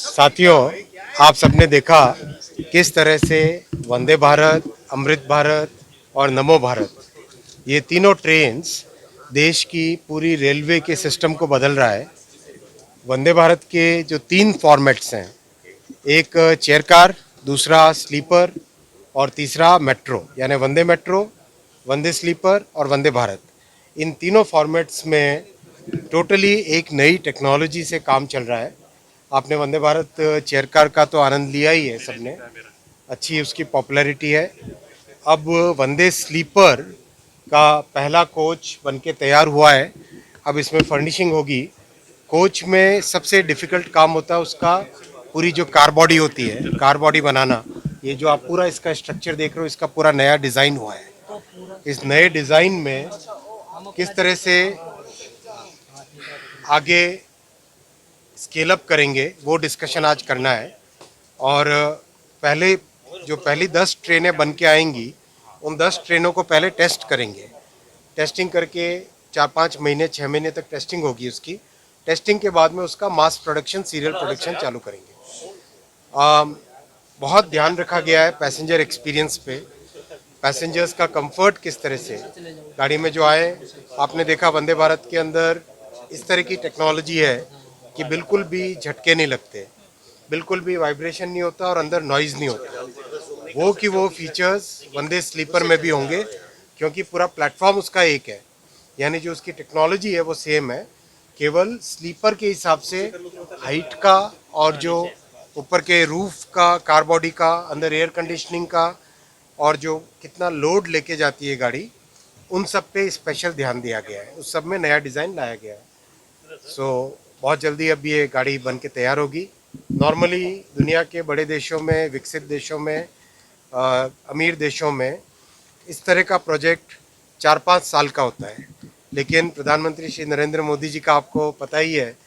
साथियों, आप सबने देखा किस तरह से वंदे भारत, अमृत भारत और नमो भारत, ये तीनों ट्रेन्स देश की पूरी रेलवे के सिस्टम को बदल रहा है। वंदे भारत के जो 3 फॉर्मेट्स हैं, एक चेयर कार, दूसरा स्लीपर और तीसरा मेट्रो, यानी वंदे मेट्रो, वंदे स्लीपर और वंदे भारत। इन तीनों फॉर्मेट्स में टोटली एक नई टेक्नोलॉजी से काम चल रहा है। आपने वंदे भारत चेयर कार का तो आनंद लिया ही है सबने, अच्छी उसकी पॉपुलैरिटी है। अब वंदे स्लीपर का पहला कोच बनके तैयार हुआ है। अब इसमें फर्निशिंग होगी। कोच में सबसे डिफ़िकल्ट काम होता है उसका पूरी जो कार बॉडी होती है, कार बॉडी बनाना। ये जो आप पूरा इसका स्ट्रक्चर देख रहे हो, इसका पूरा नया डिज़ाइन हुआ है। इस नए डिज़ाइन में किस तरह से आगे स्केल अप करेंगे वो डिस्कशन आज करना है। और पहली 10 ट्रेनें बन के आएंगी, उन 10 ट्रेनों को पहले टेस्ट करेंगे। टेस्टिंग करके 4-5 महीने 6 महीने तक टेस्टिंग होगी उसकी। टेस्टिंग के बाद में उसका मास प्रोडक्शन, सीरियल प्रोडक्शन चालू करेंगे। बहुत ध्यान रखा गया है पैसेंजर एक्सपीरियंस पे, पैसेंजर्स का कंफर्ट किस तरह से गाड़ी में जो आए। आपने देखा वंदे भारत के अंदर इस तरह की टेक्नोलॉजी है कि बिल्कुल भी झटके नहीं लगते, बिल्कुल भी वाइब्रेशन नहीं होता और अंदर नॉइज़ नहीं होता। वो फीचर्स वंदे स्लीपर में भी होंगे, क्योंकि पूरा प्लेटफॉर्म उसका एक है, यानी जो उसकी टेक्नोलॉजी है वो सेम है। केवल स्लीपर के हिसाब से हाइट का और जो ऊपर के रूफ का, कार बॉडी का, अंदर एयर कंडीशनिंग का और जो कितना लोड लेके जाती है गाड़ी, उन सब पे स्पेशल ध्यान दिया गया है। उस सब में नया डिज़ाइन लाया गया है। बहुत जल्दी अब ये गाड़ी बन के तैयार होगी। नॉर्मली दुनिया के बड़े देशों में, विकसित देशों में, अमीर देशों में इस तरह का प्रोजेक्ट 4-5 साल का होता है, लेकिन प्रधानमंत्री श्री नरेंद्र मोदी जी का आपको पता ही है,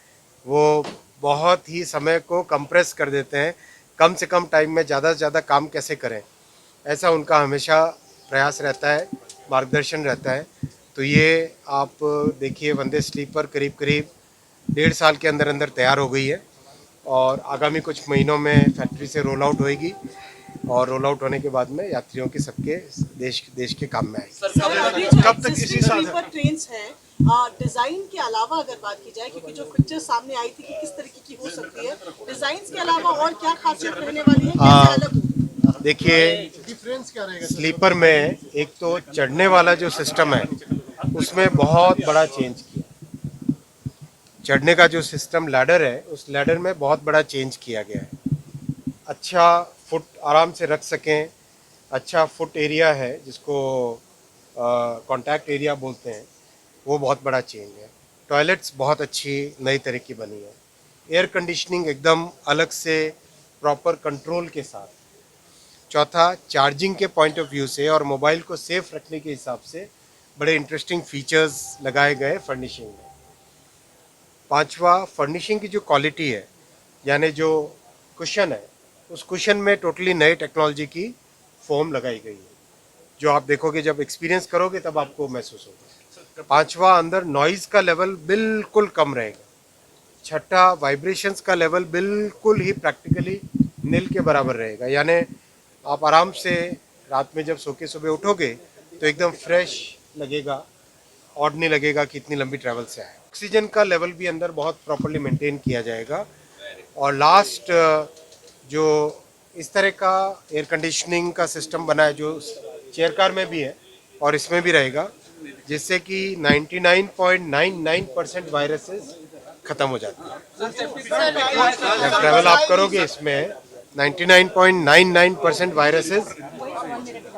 वो बहुत ही समय को कंप्रेस कर देते हैं। कम से कम टाइम में ज़्यादा से ज़्यादा काम कैसे करें, ऐसा उनका हमेशा प्रयास रहता है, मार्गदर्शन रहता है। तो ये आप देखिए, वंदे स्लीपर करीब करीब 1.5 साल के अंदर अंदर तैयार हो गई है और आगामी कुछ महीनों में फैक्ट्री से रोल आउट होएगी और रोल आउट होने के बाद में यात्रियों के सबके देश के काम में आएगी। कब तक इसी साल ट्रेन है? डिजाइन के अलावा अगर बात की जाए, क्योंकि जो पिक्चर सामने आई थी कि किस तरीके की हो सकती है, डिजाइन के अलावा और क्या खासियत रहने वाली है, कैसे अलग? देखिए, स्लीपर में एक तो चढ़ने वाला जो सिस्टम है उसमें बहुत बड़ा चेंज किया। चढ़ने का जो सिस्टम लैडर है, उस लैडर में बहुत बड़ा चेंज किया गया है। अच्छा फुट आराम से रख सकें, अच्छा फुट एरिया है जिसको कॉन्टैक्ट एरिया बोलते हैं, वो बहुत बड़ा चेंज है। टॉयलेट्स बहुत अच्छी नई तरह की बनी है। एयर कंडीशनिंग एकदम अलग से प्रॉपर कंट्रोल के साथ। चौथा, चार्जिंग के पॉइंट ऑफ व्यू से और मोबाइल को सेफ रखने के हिसाब से बड़े इंटरेस्टिंग फीचर्स लगाए गए फर्निशिंग में। पांचवा, फर्निशिंग की जो क्वालिटी है, यानी जो कुशन है, उस कुशन में टोटली नई टेक्नोलॉजी की फोम लगाई गई है, जो आप देखोगे जब एक्सपीरियंस करोगे तब आपको महसूस होगा। पांचवा, अंदर नॉइज़ का लेवल बिल्कुल कम रहेगा। छठा, वाइब्रेशंस का लेवल बिल्कुल ही प्रैक्टिकली नील के बराबर रहेगा, यानी आप आराम से रात में जब सो के सुबह उठोगे तो एकदम फ्रेश लगेगा और नहीं लगेगा कि इतनी लंबी ट्रैवल से आए। ऑक्सीजन का लेवल भी अंदर बहुत प्रॉपर्ली मेंटेन किया जाएगा। और लास्ट, जो इस तरह का एयर कंडीशनिंग का सिस्टम बना है जो चेयर कार में भी है और इसमें भी रहेगा, जिससे कि 99.99% वायरसेस ख़त्म हो जाते हैं। जब ट्रैवल आप करोगे इसमें 99.99% वायरसेस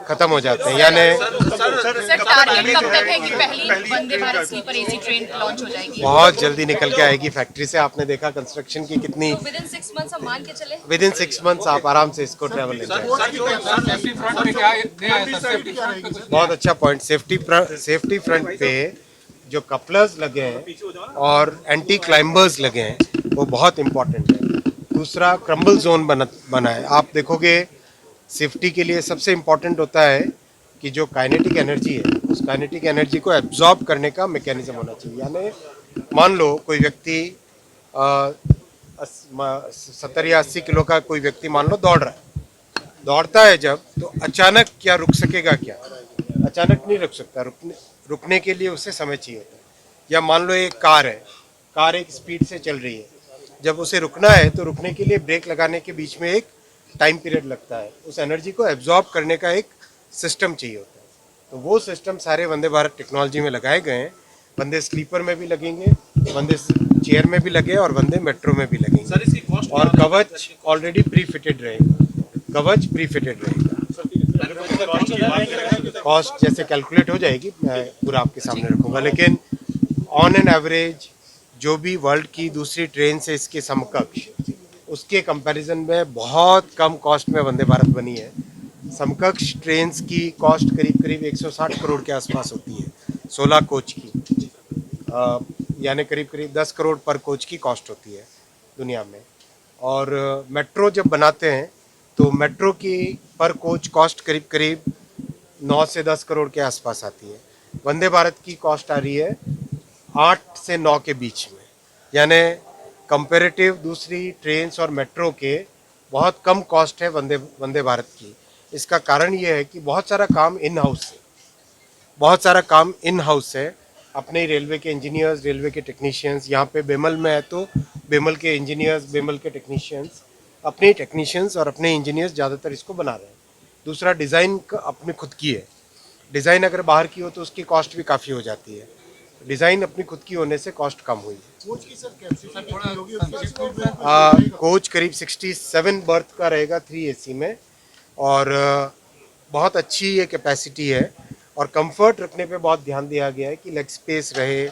खत्म हो जाते हैं, यानी टारगेट कब तक है कि पहली Vande Bharat sleeper AC train launch हो जाएगी? बहुत जल्दी निकल के आएगी फैक्ट्री से। आपने देखा कंस्ट्रक्शन की कितनी, तो विदिन 6 मंथ्स हम मान के चले, विदिन 6 मंथ्स आप आराम से इसको ट्रैवल ले जाएंगे। बहुत अच्छा पॉइंट। सेफ्टी फ्रंट पे जो कपलर्स लगे हैं और एंटी क्लाइंबर्स लगे हैं वो बहुत इम्पोर्टेंट है। दूसरा क्रम्बल जोन बना है। आप देखोगे सेफ्टी के लिए सबसे इम्पोर्टेंट होता है कि जो काइनेटिक एनर्जी है उस काइनेटिक एनर्जी को एब्जॉर्ब करने का मैकेनिज्म होना चाहिए। यानी मान लो कोई व्यक्ति 70 या 80 किलो का कोई व्यक्ति मान लो दौड़ रहा है, दौड़ता है जब तो अचानक क्या रुक सकेगा? क्या अचानक नहीं रुक सकता। रुकने के लिए उसे समय चाहिए होता है। या मान लो एक कार है, कार एक स्पीड से चल रही है, जब उसे रुकना है तो रुकने के लिए ब्रेक लगाने के बीच में एक टाइम पीरियड लगता है। उस एनर्जी को एब्जॉर्ब करने का एक सिस्टम चाहिए होता है। तो वो सिस्टम सारे वंदे भारत टेक्नोलॉजी में लगाए गए हैं। वंदे स्लीपर में भी लगेंगे, वंदे चेयर में भी लगे और वंदे मेट्रो में भी लगेंगे। सर इसकी कॉस्ट और कवच ऑलरेडी प्री फिटेड रहेगा, कवच प्री फिटेड रहेगा। कॉस्ट जैसे कैलकुलेट हो जाएगी मैं पूरा आपके सामने रखूंगा, लेकिन ऑन एन एवरेज जो भी वर्ल्ड की दूसरी ट्रेन से इसके समकक्ष, उसके कंपैरिजन में बहुत कम कॉस्ट में वंदे भारत बनी है। समकक्ष ट्रेन की कॉस्ट करीब करीब 160 करोड़ के आसपास होती है 16 कोच की, यानी करीब करीब 10 करोड़ पर कोच की कॉस्ट होती है दुनिया में। और मेट्रो जब बनाते हैं तो मेट्रो की पर कोच कॉस्ट करीब करीब 9 से 10 करोड़ के आसपास आती है। वंदे भारत की कॉस्ट आ रही है 8 से 9 के बीच में, यानी कंपेरेटिव दूसरी ट्रेन्स और मेट्रो के बहुत कम कॉस्ट है वंदे भारत की। इसका कारण ये है कि बहुत सारा काम इन हाउस है। अपने रेलवे के इंजीनियर्स, रेलवे के टेक्नीशियंस, यहाँ पे बेमल में है तो बेमल के इंजीनियर्स, बेमल के टेक्नीशियंस, अपने टेक्नीशियंस और अपने इंजीनियर्स ज़्यादातर इसको बना रहे हैं। दूसरा डिज़ाइन अपनी खुद की है। डिज़ाइन अगर बाहर की हो तो उसकी कॉस्ट भी काफ़ी हो जाती है। डिज़ाइन अपनी खुद की होने से कॉस्ट कम हुई है। कोच की सर कैपेसिटी कितनी होगी? कोच करीब 67 बर्थ का रहेगा 3 AC में, और बहुत अच्छी ये कैपेसिटी है। और कंफर्ट रखने पे बहुत ध्यान दिया गया है कि लेग स्पेस रहे,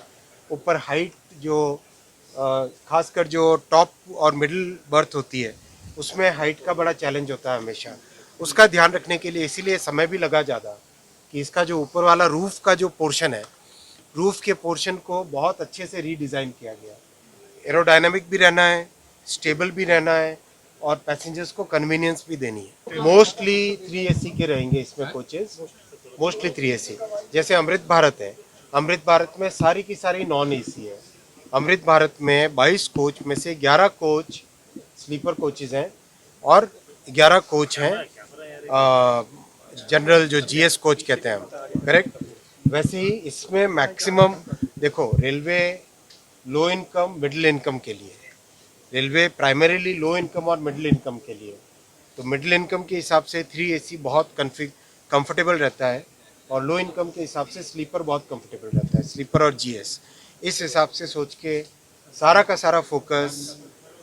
ऊपर हाइट जो खासकर जो टॉप और मिडिल बर्थ होती है उसमें हाइट का बड़ा चैलेंज होता है हमेशा। उसका ध्यान रखने के लिए इसीलिए समय भी लगा ज़्यादा कि इसका जो ऊपर वाला रूफ़ का जो पोर्शन है, रूफ़ के पोर्शन को बहुत अच्छे से रीडिज़ाइन किया गया। एरोडायनामिक भी रहना है, स्टेबल भी रहना है और पैसेंजर्स को कन्वीनियंस भी देनी है। मोस्टली 3 AC के रहेंगे इसमें कोचेस, मोस्टली 3 AC। जैसे अमृत भारत है, अमृत भारत में सारी की सारी नॉन AC है। अमृत भारत में 22 कोच में से 11 कोच स्लीपर कोचेज हैं और 11 कोच हैं जनरल, जो GS कोच कहते हैं हम, करेक्ट। वैसे ही इसमें मैक्सिमम देखो, railway low income middle income के लिए, रेलवे प्राइमरीली लो इनकम और मिडिल इनकम के लिए, तो मिडिल इनकम के हिसाब से 3 AC बहुत कंफर्टेबल रहता है और लो इनकम के हिसाब से स्लीपर बहुत कंफर्टेबल रहता है, स्लीपर और GS। इस हिसाब से सोच के सारा का सारा focus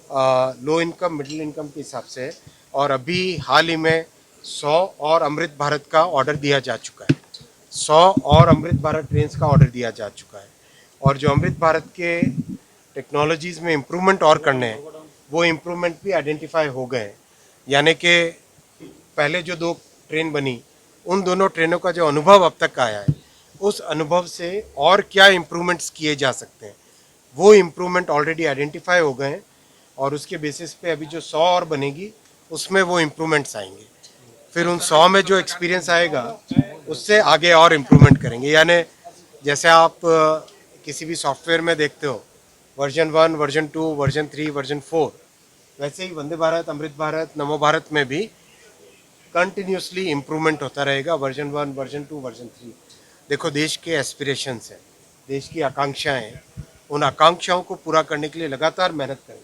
low income middle income के हिसाब से है। और अभी हाल ही में 100 और अमृत भारत का ऑर्डर दिया जा चुका है, 100 और अमृत भारत ट्रेन्स का ऑर्डर दिया जा चुका है। और जो अमृत भारत के टेक्नोलॉजीज़ में इम्प्रूवमेंट और करने हैं वो इम्प्रूवमेंट भी आइडेंटिफाई हो गए हैं। यानी कि पहले जो 2 ट्रेन बनी, उन दोनों ट्रेनों का जो अनुभव अब तक आया है, उस अनुभव से और क्या इम्प्रूवमेंट्स किए जा सकते हैं, वो इम्प्रूवमेंट ऑलरेडी आइडेंटिफाई हो गए हैं। और उसके बेसिस पे अभी जो 100 और बनेगी उसमें वो इम्प्रूवमेंट्स आएंगे। फिर उन 100 में जो एक्सपीरियंस आएगा उससे आगे और इम्प्रूवमेंट करेंगे। यानी जैसे आप किसी भी सॉफ्टवेयर में देखते हो वर्जन 1, वर्जन 2, वर्जन 3, वर्जन 4, वैसे ही वंदे भारत, अमृत भारत, नमो भारत में भी कंटिन्यूसली इम्प्रूवमेंट होता रहेगा। Version 1, version 2, version 3। देखो, देश के एस्पिरेशंस हैं, देश की आकांक्षाएं हैं, उन आकांक्षाओं को पूरा करने के लिए लगातार मेहनत करेंगे।